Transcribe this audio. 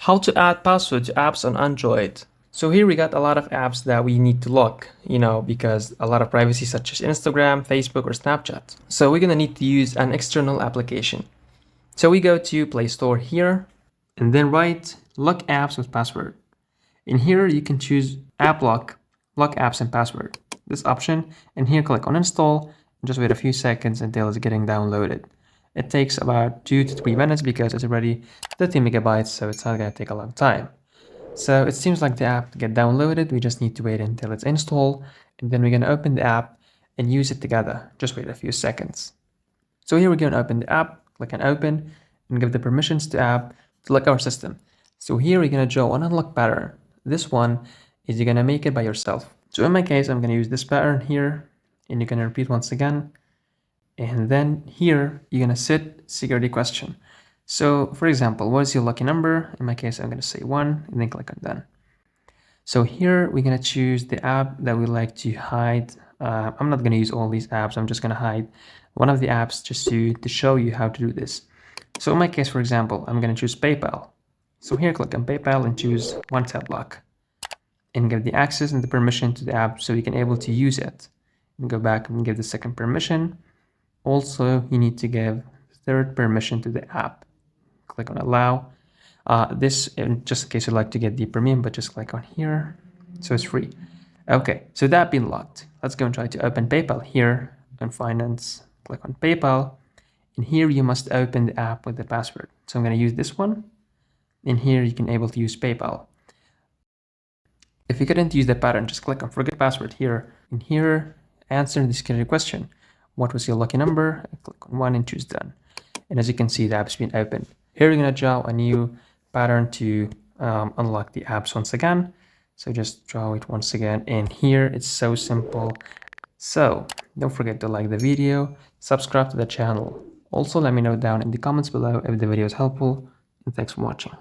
How to add password to apps on Android. So here we got a lot of apps that we need to lock, because a lot of privacy such as Instagram, Facebook, or Snapchat. So we're gonna need to use an external application. So we go to Play Store here and then write lock apps with password. In here you can choose app lock apps and password, this option, and here click on install and just wait a few seconds until it's getting downloaded. It takes about 2 to 3 minutes because it's already 30 megabytes, so it's not gonna take a long time. So it seems like the app get downloaded. We just need to wait until it's installed, and then we're gonna open the app and use it together. Just wait a few seconds. So here we're gonna open the app, click on open, and give the permissions to app to lock our system. So here we're gonna draw an unlock pattern. This one is you're gonna make it by yourself. So in my case, I'm gonna use this pattern here, and you're gonna repeat once again. And then here, you're gonna set security question. So for example, what is your lucky number? In my case, I'm gonna say 1 and then click on done. So here we're gonna choose the app that we like to hide. I'm not gonna use all these apps. I'm just gonna hide one of the apps just to show you how to do this. So in my case, for example, I'm gonna choose PayPal. So here, click on PayPal and choose one tab lock and give the access and the permission to the app so you can able to use it. And go back and give the second permission. Also, you need to give third permission to the app. Click on allow. This, just in case you'd like to get the premium, but just click on here. So it's free. Okay, so that been locked. Let's go and try to open PayPal here on finance. Click on PayPal. And here you must open the app with the password. So I'm going to use this one. And here you can able to use PayPal. If you couldn't use the pattern, just click on forget password here. And here, answer the security question. What was your lucky number? Click on 1 and choose done. And as you can see, the app's been opened. Here we're going to draw a new pattern to unlock the apps once again. So just draw it once again. And here it's so simple. So don't forget to like the video, subscribe to the channel. Also, let me know down in the comments below if the video is helpful. And thanks for watching.